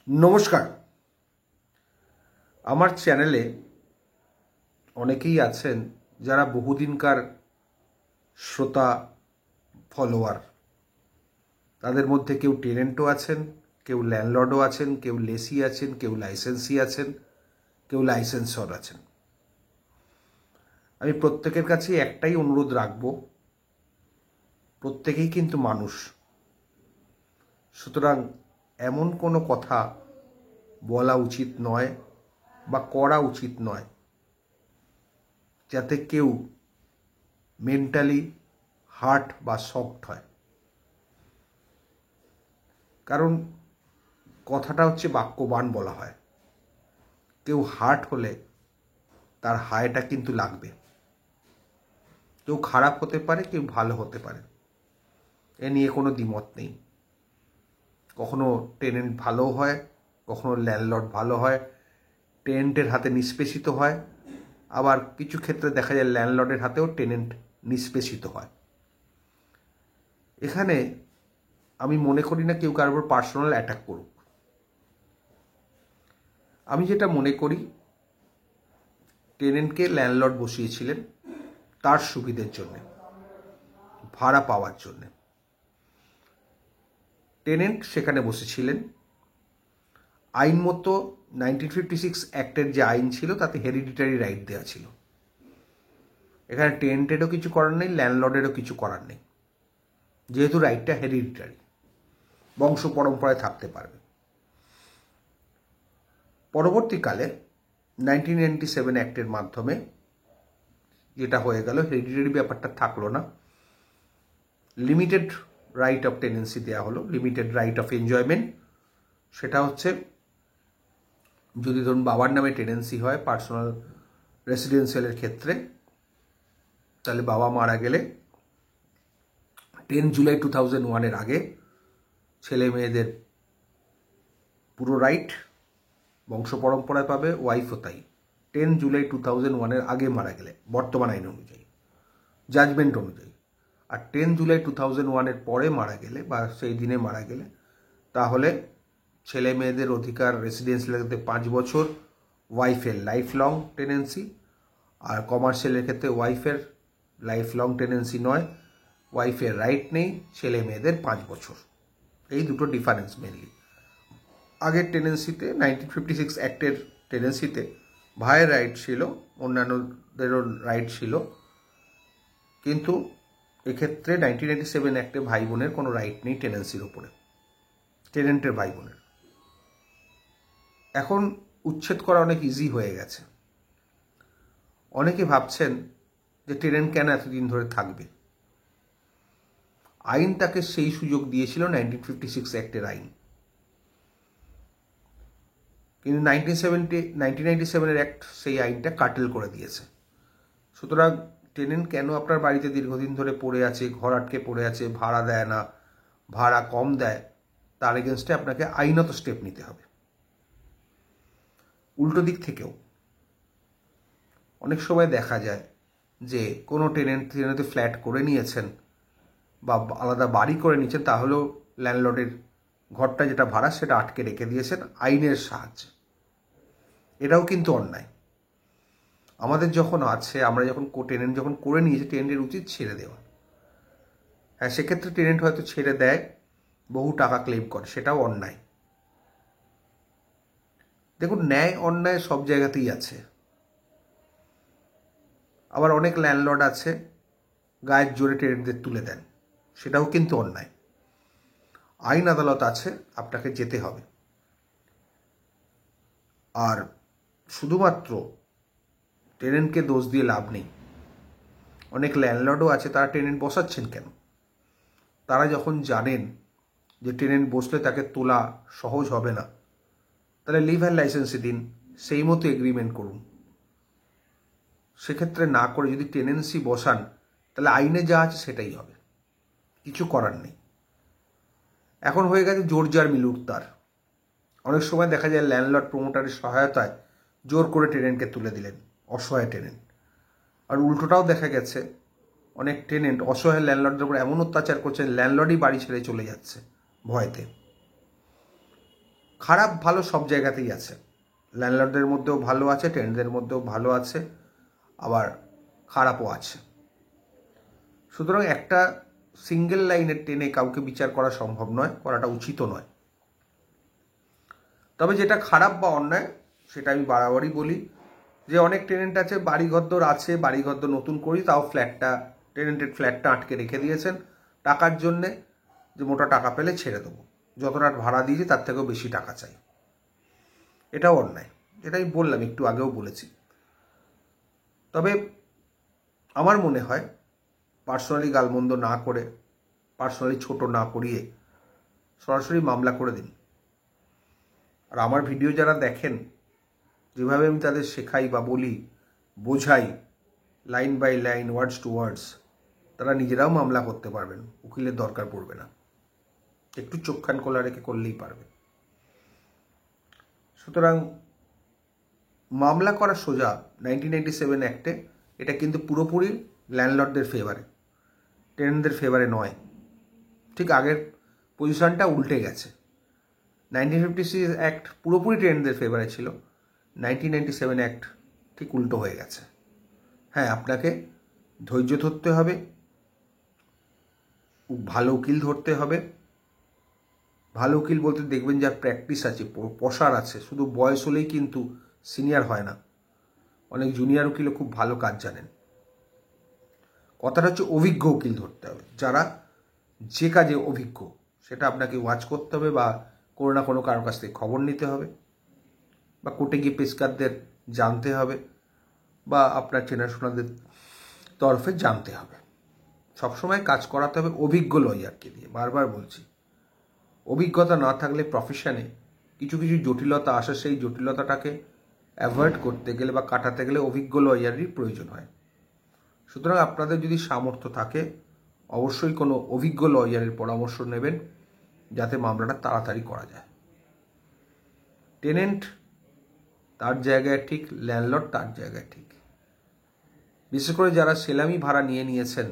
নমস্কার। আমার চ্যানেলে অনেকেই আছেন যারা বহুদিনকার শ্রোতা, ফলোয়ার। তাদের মধ্যে কেউ টেনেন্টও আছেন, কেউ ল্যান্ডলর্ডও আছেন, কেউ লেসি আছেন, কেউ লাইসেন্সি আছেন, কেউ লাইসেন্সর আছেন। আমি প্রত্যেকের কাছে একটাই অনুরোধ রাখব, প্রত্যেকেই কিন্তু মানুষ। সুতরাং এমন কোনো কথা বলা উচিত নয় বা করা উচিত নয় যাতে কেউ মেন্টালি হার্ট বা শকড হয়। কারণ কথাটা হচ্ছে বাক্যবান বলা হয়, কেউ হার্ট হলে তার হায়টা কিন্তু লাগবে। কেউ খারাপ হতে পারে, কেউ ভালো হতে পারে, এ নিয়ে কোনো দ্বিমত নেই। কখনো টেনেন্ট ভালো হয়, কখনো ল্যান্ডলর্ড ভালো হয়, টেনেন্টের হাতে নিষ্পেষিত হয়, আবার কিছু ক্ষেত্রে দেখা যায় ল্যান্ডলর্ডের হাতেও টেনেন্ট নিষ্পেষিত হয়। এখানে আমি মনে করি না কেউ কারোর উপর পার্সোনাল অ্যাটাক করুক। আমি যেটা মনে করি, টেনেন্টকে ল্যান্ডলর্ড বসিয়েছিলেন তার সুবিধের জন্য, ভাড়া পাওয়ার জন্য। টেনেন্ট সেখানে বসেছিলেন আইন মতো 1956 অ্যাক্টের যে আইন ছিল তাতে হেরিডিটারি রাইট দেওয়া ছিল। এখানে টেনেন্টেরও কিছু করার নেই, ল্যান্ডলর্ডেরও কিছু করার নেই, যেহেতু রাইটটা হেরিডিটারি, বংশ পরম্পরায় থাকতে পারবে। পরবর্তীকালে 1997 অ্যাক্টের মাধ্যমে যেটা হয়ে গেল, হেরিডিটারি ব্যাপারটা থাকলো না, লিমিটেড রাইট অফ টেনেন্সি দেওয়া হলো, লিমিটেড রাইট অফ এনজয়মেন্ট। সেটা হচ্ছে যদি ধরুন বাবার নামে টেনেন্সি হয় পার্সোনাল রেসিডেন্সিয়ালের ক্ষেত্রে, তাহলে বাবা মারা গেলে 10 জুলাই 2001 আগে ছেলে মেয়েদের পুরো রাইট বংশ পরম্পরায় পাবে, ওয়াইফও তাই। 10 জুলাই 2001 আগে মারা গেলে, বর্তমান আইন অনুযায়ী, জাজমেন্ট অনুযায়ী। আর 10 জুলাই 2001 পরে মারা গেলে বা সেই দিনে মারা গেলে তাহলে ছেলে মেয়েদের অধিকার রেসিডেন্সিয়ালতে 5 বছর, ওয়াইফের লাইফ লং টেনেন্সি। আর কমার্শিয়ালের ক্ষেত্রে ওয়াইফের লাইফ লং টেনেন্সি নয়, ওয়াইফের রাইট নেই, ছেলে মেয়েদের 5 বছর। এই দুটো ডিফারেন্স মেনলি। আগের টেনেন্সিতে 1956 অ্যাক্টের টেনেন্সিতে ভাইয়ের রাইট ছিল, অন্যান্যদেরও রাইট ছিল, কিন্তু এক্ষেত্রে 1997 অ্যাক্টে ভাই বোনের কোনো রাইট নেই টেনেন্সির ওপরে, টেনেন্টের ভাই বোনের। এখন উচ্ছেদ করা অনেক ইজি হয়ে গেছে। অনেকে ভাবছেন যে টেনেন্ট কেন এতদিন ধরে থাকবে। আইন তাকে সেই সুযোগ দিয়েছিল, 1956 অ্যাক্টের আইন। কিন্তু 1997 অ্যাক্ট সেই আইনটা কাটেল করে দিয়েছে। সুতরাং টেনেন্ট কেন আপনার বাড়িতে দীর্ঘদিন ধরে পড়ে আছে, ঘর আটকে পড়ে আছে, ভাড়া দেয় না, ভাড়া কম দেয়, তার এগেনস্টে আপনাকে আইনত স্টেপ নিতে হবে। উল্টো দিক থেকেও অনেক সময় দেখা যায় যে কোনো টেনেন্ট ফ্ল্যাট করে নিয়েছেন বা আলাদা বাড়ি করে নিয়েছেন, তাহলেও ল্যান্ডলর্ডের ঘরটা যেটা ভাড়া সেটা আটকে রেখে দিয়েছেন আইনের সাহায্যে। এটাও কিন্তু অন্যায়। আমাদের যখন আছে, আমরা যখন টেনেন্ট যখন করে নিয়েছি, টেনেন্টের উচিত ছেড়ে দেওয়া। হ্যাঁ, সেক্ষেত্রে টেনেন্ট হয়তো ছেড়ে দেয়, বহু টাকা ক্লেম করে, সেটাও অন্যায়। দেখুন, ন্যায় অন্যায় সব জায়গাতেই আছে। আবার অনেক ল্যান্ডলর্ড আছে গায়ের জোরে টেনেন্টদের তুলে দেন, সেটাও কিন্তু অন্যায়। আইন আদালত আছে, আপনাকে যেতে হবে। আর শুধুমাত্র টেনেন্টকে দোষ দিয়ে লাভ নেই। অনেক ল্যান্ডলর্ডও আছে, তারা টেনেন্ট বসাচ্ছেন কেন? তারা যখন জানেন যে টেনেন্ট বসলে তাকে তোলা সহজ হবে না, তাহলে লিভ অ্যান্ড লাইসেন্সে দিন, সেই মতো এগ্রিমেন্ট করুন। সেক্ষেত্রে না করে যদি টেনেন্সি বসান, তাহলে আইনে যা আছে সেটাই হবে, কিছু করার নেই। এখন হয়ে গেছে জোর জার মিলুক তার। অনেক সময় দেখা যায় ল্যান্ডলর্ড প্রমোটারের সহায়তায় জোর করে টেনেন্টকে তুলে দিলেন, অসহায় টেনেন্ট। আর উল্টোটাও দেখা গেছে, অনেক টেনেন্ট অসহায় ল্যান্ডলর্ডের উপর এমন অত্যাচার করছেন, ল্যান্ডলর্ডই বাড়ি ছেড়ে চলে যাচ্ছে ভয়তে। খারাপ ভালো সব জায়গাতেই আছে, ল্যান্ডলর্ডদের মধ্যেও ভালো আছে, টেনেন্টদের মধ্যেও ভালো আছে, আবার খারাপও আছে। সুতরাং একটা সিঙ্গেল লাইনের টেনে কাউকে বিচার করা সম্ভব নয়, করাটা উচিতও নয়। তবে যেটা খারাপ বা অন্যায় সেটা আমি বারবারই বলি যে অনেক টেনেন্ট আছে বাড়িঘরদোর আছে, বাড়িঘরদোর নতুন করি তাও টেনেন্টেড ফ্ল্যাটটা আটকে রেখে দিয়েছেন টাকার জন্যে, যে মোটা টাকা পেলে ছেড়ে দেবো, যতটা ভাড়া দিয়েছি তার থেকেও বেশি টাকা চাই। এটাও অন্যায়, এটা আমি বললাম, একটু আগেও বলেছি। তবে আমার মনে হয় পার্সোনালি গালমন্দ না করে, পার্সোনালি ছোট না করিয়ে সরাসরি মামলা করে দিন। আর আমার ভিডিও যারা দেখেন, যেভাবে আমি তাদের শেখাই বা বলি, বোঝাই, line by line, words to words, তারা নিজেরাও মামলা করতে পারবেন, উকিলের দরকার পড়বে না, একটু চোখ কান খোলা রেখে করলেই পারবে। সুতরাং মামলা করা সোজা 1997 অ্যাক্টে, এটা কিন্তু পুরোপুরি ল্যান্ডলর্ডদের ফেভারে, টেনেন্টদের ফেভারে নয়। ঠিক আগের পজিশনটা উল্টে গেছে। 1956 অ্যাক্ট পুরোপুরি টেনেন্টদের ফেভারে ছিল, 1997 অ্যাক্ট ঠিক উল্টো হয়ে গেছে। হ্যাঁ, আপনাকে ধৈর্য ধরতে হবে, ভালো উকিল ধরতে হবে। ভালো উকিল বলতে দেখবেন যার প্র্যাকটিস আছে, পসার আছে, শুধু বয়স হলেই কিন্তু সিনিয়র হয় না, অনেক জুনিয়র উকিলও খুব ভালো কাজ জানেন। কথাটা হচ্ছে অভিজ্ঞ উকিল ধরতে হবে, যারা যে কাজে অভিজ্ঞ, সেটা আপনাকে ওয়াচ করতে হবে বা কোনো না কোনো কারোর কাছ থেকে খবর নিতে হবে, বা কোর্টে গিয়ে পেশকারদের জানতে হবে, বা আপনার চেনাশোনাদের তরফে জানতে হবে। সবসময় কাজ করাতে হবে অভিজ্ঞ লয়ারকে দিয়ে। বারবার বলছি, অভিজ্ঞতা না থাকলে প্রফেশনে কিছু কিছু জটিলতা আসে, সেই জটিলতাটাকে অ্যাভয়েড করতে গেলে বা কাটাতে গেলে অভিজ্ঞ লয়ারেরই প্রয়োজন হয়। সুতরাং আপনাদের যদি সামর্থ্য থাকে অবশ্যই কোনো অভিজ্ঞ লয়ারের পরামর্শ নেবেন, যাতে মামলাটা তাড়াতাড়ি করা যায়। টেনেন্ট তার জায়গায় ঠিক, ল্যান্ডলর্ড তার জায়গায় ঠিক। বিশেষ করে যারা সেলামি ভাড়া নিয়েছেন,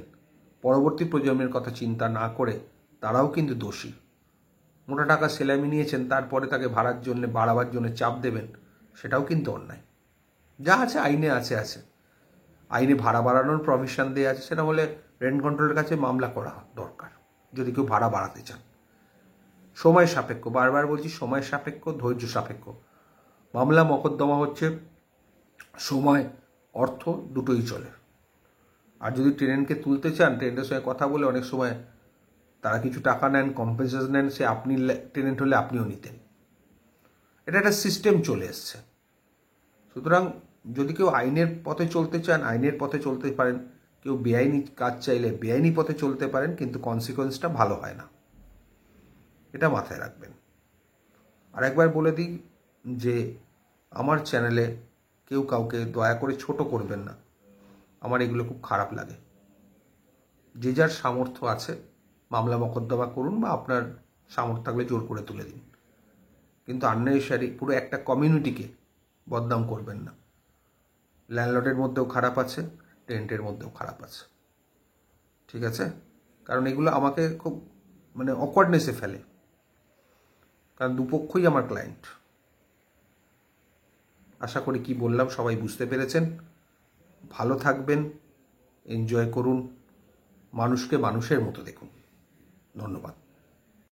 পরবর্তী প্রজন্মের কথা চিন্তা না করে, তারাও কিন্তু দোষী। মোটা টাকা সেলামি নিয়েছেন, তারপরে তাকে ভাড়ার জন্য বাড়াবার জন্য চাপ দেবেন, সেটাও কিন্তু অন্যায়। যা আছে আইনে আছে, আইনে ভাড়া বাড়ানোর প্রভিশন দেওয়া আছে, সেটা বলে রেন্ট কন্ট্রোলের কাছে মামলা করা দরকার যদি কেউ ভাড়া বাড়াতে চান। সময় সাপেক্ষ, বারবার বলছি, সময় সাপেক্ষ, ধৈর্য সাপেক্ষ। মামলা মকদ্দমা হচ্ছে সময়, অর্থ দুটোই চলে। আর যদি টেনেন্টকে তুলতে চান, টেনেন্টের সঙ্গে কথা বলে অনেক সময় তারা কিছু টাকা নেন, কম্পেনসেশন নেন, সে আপনি টেনেন্ট হলে আপনিও নিতেন। এটা একটা সিস্টেম চলে এসছে। সুতরাং যদি কেউ আইনের পথে চলতে চান, আইনের পথে চলতে পারেন, কেউ বেআইনি কাজ চাইলে বেআইনি পথে চলতে পারেন, কিন্তু কনসিকোয়েন্সটা ভালো হয় না, এটা মাথায় রাখবেন। আর একবার বলে দিই যে আমার চ্যানেলে কেউ কাউকে দয়া করে ছোট করবেন না, আমার এগুলো খুব খারাপ লাগে। যে যার সামর্থ্য আছে মামলা মকদ্দমা করুন, বা আপনার সামর্থ্য থাকলে জোর করে তুলে দিন, কিন্তু আননেসারি পুরো একটা কমিউনিটিকে বদনাম করবেন না। ল্যান্ডলর্ডের মধ্যেও খারাপ আছে, টেন্টের মধ্যেও খারাপ আছে, ঠিক আছে? কারণ এগুলো আমাকে খুব অকওয়ার্ডনেসে ফেলে, কারণ দুপক্ষই আমার ক্লায়েন্ট। আশা করি কি বললাম সবাই বুঝতে পেরেছেন। ভালো থাকবেন, এনজয় করুন, মানুষকে মানুষের মতো দেখুন। ধন্যবাদ।